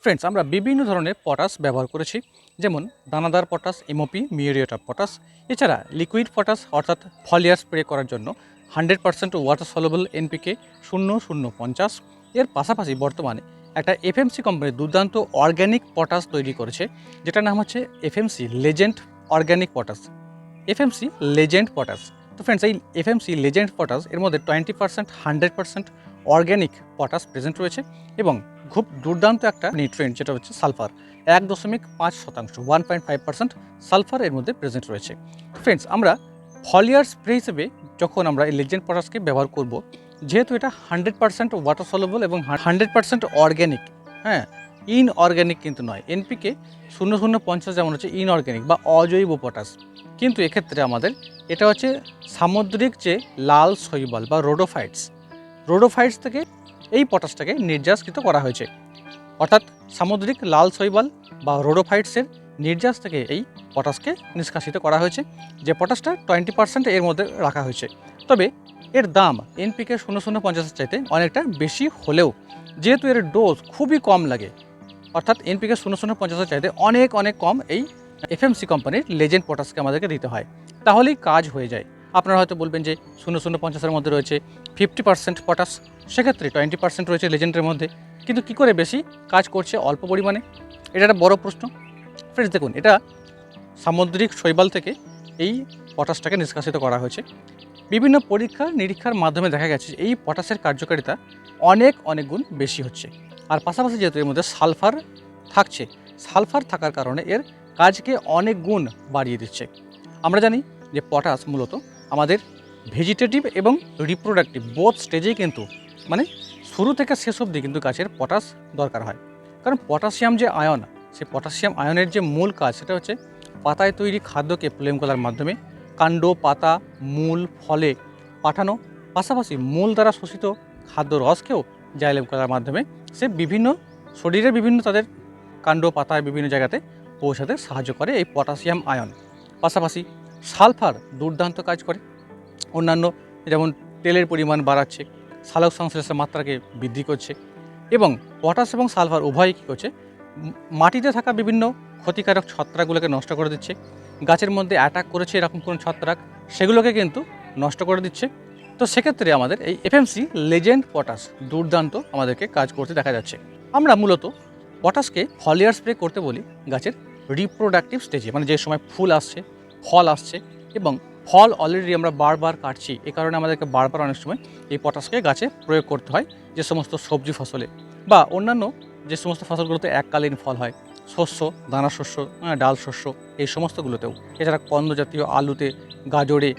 Friends, আমরা বিভিন্ন ধরনের পটাশ ব্যবহার করেছি, যেমন দানাদার potash, MOP, muriate of potash. এছাড়া লিকুইড পটাশ অর্থাৎ ফলিয়ার স্প্রে করার জন্য 100% ওয়াটার সলুবল এনপিকে 0050। এর পাশাপাশি বর্তমানে একটা এফএমসি কোম্পানি দুর্দান্ত অর্গ্যানিক পটাশ তৈরি করেছে, যেটার নাম হচ্ছে FMC legend organic potash, FMC legend potash. তো ফ্রেন্ডস, এই এফএমসি লেজেন্ড পটাশ এর মধ্যে 20% 100% অর্গ্যানিক পটাশ প্রেজেন্ট রয়েছে এবং খুব দুর্দান্ত একটা নিউট্রিয়েন্ট যেটা হচ্ছে সালফার, 1.5%, 1.5% সালফার এর মধ্যে প্রেজেন্ট রয়েছে। ফ্রেন্ডস, আমরা ফলিয়ার স্প্রে হিসেবে যখন আমরা এই লেজেন্ড পটাশকে ব্যবহার করব, যেহেতু এটা 100% ওয়াটার সলুবল এবং 100% অর্গ্যানিক, হ্যাঁ, ইনঅর্গ্যানিক কিন্তু নয়। এনপিকে 0050 যেমন হচ্ছে ইনঅর্গ্যানিক বা অজৈব পটাশ, কিন্তু এক্ষেত্রে আমাদের এটা হচ্ছে সামুদ্রিক যে লাল শৈবাল বা রোডোফাইটস থেকে এই পটাশটাকে নির্যাসকৃত করা হয়েছে। অর্থাৎ সামুদ্রিক লাল শৈবাল বা রোডোফাইটসের নির্যাস থেকে এই পটাশকে নিষ্কাশিত করা হয়েছে, যে পটাশটা 20% এর মধ্যে রাখা হয়েছে। তবে এর দাম এনপিকে 0050-এর চাইতে অনেকটা বেশি হলেও, যেহেতু এর ডোজ খুবই কম লাগে, অর্থাৎ এনপিকে 0050-এর চাইতে অনেক অনেক কম এই এফএমসি কোম্পানির লেজেন্ড পটাশকে আমাদেরকে দিতে হয়, তাহলেই কাজ হয়ে যায়। আপনারা হয়তো বলবেন যে 0050-এর মধ্যে রয়েছে 50% পটাশ, সেক্ষেত্রে 20% রয়েছে লেজেন্ডের মধ্যে, কিন্তু কী করে বেশি কাজ করছে অল্প পরিমাণে? এটা একটা বড় প্রশ্ন। ফ্রেন্ডস, দেখুন, এটা সামুদ্রিক শৈবাল থেকে এই পটাশটাকে নিষ্কাশিত করা হয়েছে। বিভিন্ন পরীক্ষা নিরীক্ষার মাধ্যমে দেখা গেছে এই পটাশের কার্যকারিতা অনেক অনেক গুণ বেশি হচ্ছে। আর পাশাপাশি যেহেতু এর মধ্যে সালফার থাকছে, সালফার থাকার কারণে এর কাজকে অনেক গুণ বাড়িয়ে দিচ্ছে। আমরা জানি যে পটাশ মূলত আমাদের ভেজিটেটিভ এবং রিপ্রোডাক্টিভ বোথ স্টেজেই কিন্তু, মানে শুরু থেকে শেষ অবধি কিন্তু গাছের পটাশ দরকার হয়। কারণ পটাশিয়াম যে আয়ন, সেই পটাশিয়াম আয়নের যে মূল কাজ সেটা হচ্ছে পাতায় তৈরি খাদ্যকে ফ্লেম করার মাধ্যমে কাণ্ড, পাতা, মূল, ফলে পাঠানো, পাশাপাশি মূল দ্বারা শোষিত খাদ্য রসকেও জাইলেম করার মাধ্যমে সে বিভিন্ন শরীরের বিভিন্ন তাদের কাণ্ড, পাতায় বিভিন্ন জায়গাতে পৌঁছাতে সাহায্য করে এই পটাশিয়াম আয়ন। পাশাপাশি সালফার দুর্দান্ত কাজ করে, অন্যান্য যেমন তেলের পরিমাণ বাড়াচ্ছে, সালোক সংশ্লেষের মাত্রাকে বৃদ্ধি করছে, এবং পটাশ এবং সালফার উভয়ই কী করছে, মাটিতে থাকা বিভিন্ন ক্ষতিকারক ছত্রাকগুলোকে নষ্ট করে দিচ্ছে। গাছের মধ্যে অ্যাটাক করেছে এরকম কোনো ছত্রাক, সেগুলোকে কিন্তু নষ্ট করে দিচ্ছে। তো সেক্ষেত্রে আমাদের এই এফএমসি লেজেন্ড পটাশ দুর্দান্ত আমাদেরকে কাজ করতে দেখা যাচ্ছে। আমরা মূলত পটাশকে ফলিয়ার স্প্রে করতে বলি গাছের রিপ্রোডাক্টিভ স্টেজে, মানে যে সময় ফুল আসছে, ফল আসছে এবং ফল অলরেডি আমরা বারবার কাটছি, এ কারণে আমাদেরকে বারবার অনেক সময় এই পটাশকে গাছে প্রয়োগ করতে হয়। যে সমস্ত সবজি ফসলে বা অন্যান্য যে সমস্ত ফসলগুলোতে এককালীন ফল হয়, শস্য, দানা শস্য, ডাল শস্য, এই সমস্তগুলোতেও, এছাড়া কন্দ জাতীয় আলুতে, গাজরে,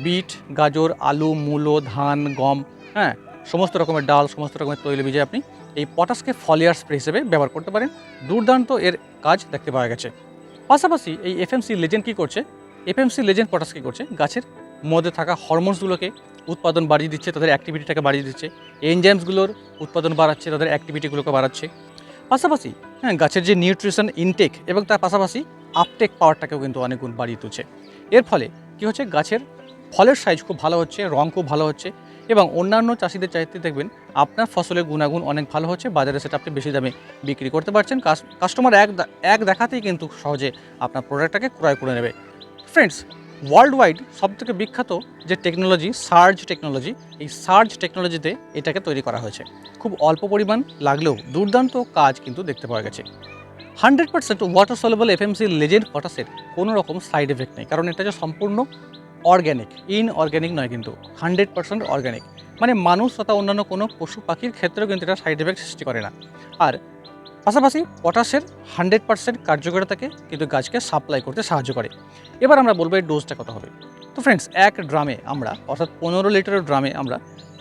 বিট, গাজর, আলু, মূলো, ধান, গম, হ্যাঁ, সমস্ত রকমের ডাল, সমস্ত রকমের তৈলবীজে আপনি এই পটাশকে ফলিয়ার স্প্রে হিসেবে ব্যবহার করতে পারেন। দুর্দান্ত এর কাজ দেখতে পাওয়া গেছে। পাশাপাশি এই এফএমসি লেজেন্ড কী করছে, এফএমসি লেজেন্ড পটাশ কী করছে, গাছের মধ্যে থাকা হরমোনসগুলোকে উৎপাদন বাড়িয়ে দিচ্ছে, তাদের অ্যাক্টিভিটিটাকে বাড়িয়ে দিচ্ছে, এনজাইমসগুলোর উৎপাদন বাড়াচ্ছে, তাদের অ্যাক্টিভিটিগুলোকে বাড়াচ্ছে। পাশাপাশি গাছের যে নিউট্রিশন ইনটেক এবং তার পাশাপাশি আপটেক পাওয়ারটাকেও কিন্তু অনেক গুণ বাড়িয়ে তুলছে। এর ফলে কী হচ্ছে, গাছের ফলের সাইজ খুব ভালো হচ্ছে, রং খুব ভালো হচ্ছে, এবং অন্যান্য চাষিদের চাইতে দেখবেন আপনার ফসলের গুণাগুণ অনেক ভালো হচ্ছে, বাজারে সেটা আপনি বেশি দামে বিক্রি করতে পারছেন। কাস্টমার এক দেখাতেই কিন্তু সহজে আপনার প্রোডাক্টটাকে ক্রয় করে নেবে। ফ্রেন্ডস, ওয়ার্ল্ড ওয়াইড সবথেকে বিখ্যাত যে টেকনোলজি, সার্জ টেকনোলজি, এই সার্জ টেকনোলজিতে এটাকে তৈরি করা হয়েছে। খুব অল্প পরিমাণ লাগলেও দুর্দান্ত কাজ কিন্তু দেখতে পাওয়া গেছে। 100% ওয়াটার সলেবল এফএমসি লেজেন্ড পটাশের কোনো রকম সাইড এফেক্ট নেই, কারণ এটা যে সম্পূর্ণ অর্গ্যানিক, ইনঅর্গ্যানিক নয়, কিন্তু 100% অর্গ্যানিক, মানে মানুষ তথা অন্যান্য কোনো পশু পাখির ক্ষেত্রেও কিন্তু এটা সাইড এফেক্ট সৃষ্টি করে না। আর পাশাপাশি পটাশের 100% কার্যকারিতাকে কিন্তু গাছকে সাপ্লাই করতে সাহায্য করে। এবার আমরা বলবো এই ডোজটা কত হবে। তো ফ্রেন্ডস, এক ড্রামে আমরা, অর্থাৎ 15 লিটারের ড্রামে আমরা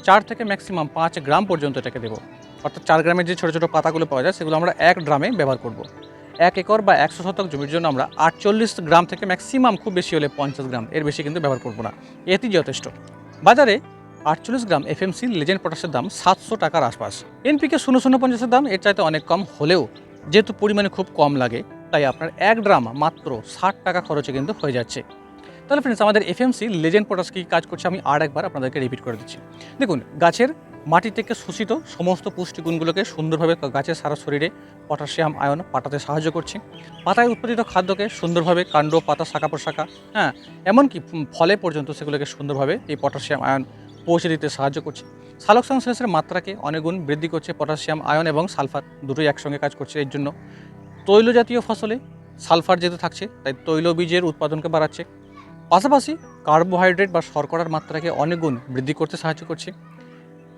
4 থেকে ম্যাক্সিমাম 5 গ্রাম পর্যন্ত এটাকে দেবো। অর্থাৎ 4 গ্রামের যে ছোটো ছোটো পাতাগুলো পাওয়া যায় সেগুলো আমরা এক ড্রামে ব্যবহার করব। 1 একর বা 100 শতক জমির জন্য আমরা 48 গ্রাম থেকে ম্যাক্সিমাম খুব বেশি হলে 50 গ্রাম, এর বেশি কিন্তু ব্যবহার করব না, এতেই যথেষ্ট। বাজারে 48 গ্রাম এফএমসি লেজেন্ড পটাশের দাম 700 টাকার আশপাশ। এনপিকে 0050-এর দাম এর চাইতে অনেক কম হলেও, যেহেতু পরিমাণে খুব কম লাগে, তাই আপনার 1 ড্রাম মাত্র 60 টাকা খরচে কিন্তু হয়ে যাচ্ছে। তাহলে ফ্রেন্ডস, আমাদের এফএমসি লেজেন্ড পটাশ কী কাজ করছে আমি আর একবার আপনাদেরকে রিপিট করে দিচ্ছি। দেখুন, গাছের মাটি থেকে শোষিত সমস্ত পুষ্টিগুণগুলোকে সুন্দরভাবে গাছের সারা শরীরে পটাশিয়াম আয়ন পাঠাতে সাহায্য করছে। পাতায় উৎপাদিত খাদ্যকে সুন্দরভাবে কাণ্ড, পাতা, শাখা প্রশাখা, হ্যাঁ, এমনকি ফলে পর্যন্ত সেগুলোকে সুন্দরভাবে এই পটাশিয়াম আয়ন পৌঁছে দিতে সাহায্য করছে। সালোকসংশ্লেষের মাত্রাকে অনেক গুণ বৃদ্ধি করছে পটাশিয়াম আয়ন এবং সালফার দুটোই একসঙ্গে কাজ করছে। এর জন্য তৈলজাতীয় ফসলে সালফার যেহেতু থাকছে তাই তৈলবীজের উৎপাদনকে বাড়াচ্ছে, পাশাপাশি কার্বোহাইড্রেট বা শর্করার মাত্রাকে অনেক গুণ বৃদ্ধি করতে সাহায্য করছে।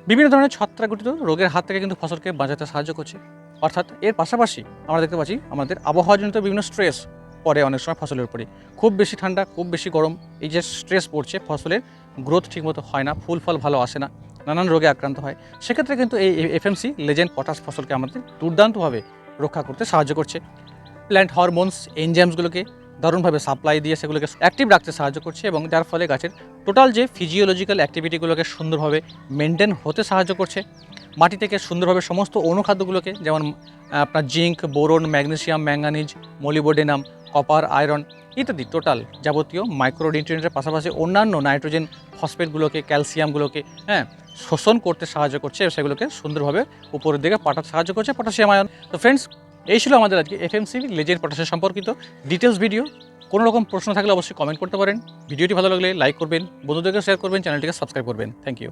বিভিন্ন ধরনের ছত্রাকঘটিত রোগের হাত থেকে কিন্তু ফসলকে বাঁচাতে সাহায্য করছে। অর্থাৎ এর পাশাপাশি আমরা দেখতে পাচ্ছি আমাদের আবহাওয়াজনিত বিভিন্ন স্ট্রেস পড়ে অনেক সময় ফসলের উপরে। খুব বেশি ঠান্ডা, খুব বেশি গরম, এই যে স্ট্রেস পড়ছে ফসলের গ্রোথ ঠিকমতো হয় না, ফুল ফল ভালো আসে না, নানান রোগে আক্রান্ত হয়। সেক্ষেত্রে কিন্তু এই এফএমসি লেজেন্ড পটাশ ফসলকে আমাদের দুর্দান্তভাবে রক্ষা করতে সাহায্য করছে। প্ল্যান্ট হরমোনস এনজাইমসগুলোকে দারুণভাবে সাপ্লাই দিয়ে সেগুলোকে অ্যাক্টিভ রাখতে সাহায্য করছে এবং যার ফলে গাছের টোটাল যে ফিজিওলজিক্যাল অ্যাক্টিভিটিগুলোকে সুন্দরভাবে মেনটেন হতে সাহায্য করছে। মাটি থেকে সুন্দরভাবে সমস্ত অনুখাদ্যগুলোকে যেমন আপনার zinc, boron, magnesium, manganese, molybdenum, copper, iron ইত্যাদি টোটাল যাবতীয় মাইক্রোনিউট্রিয়েন্টের পাশাপাশি অন্যান্য নাইট্রোজেন, ফসফেটগুলোকে, ক্যালসিয়ামগুলোকে শোষণ করতে সাহায্য করছে এবং সেগুলোকে সুন্দরভাবে উপরের দিকে পাঠাতে সাহায্য করছে পটাশিয়াম আয়ন। তো ফ্রেন্ডস, এই ছিল আমাদের আজকে এফএমসি লেজেন্ড পটাশের সম্পর্কিত ডিটেলস ভিডিও। কোনো রকম প্রশ্ন থাকলে অবশ্যই কমেন্ট করতে পারেন। ভিডিওটি ভালো লাগলে লাইক করবেন, বন্ধুদেরকে শেয়ার করবেন, চ্যানেলটিকে সাবস্ক্রাইব করবেন। Thank you.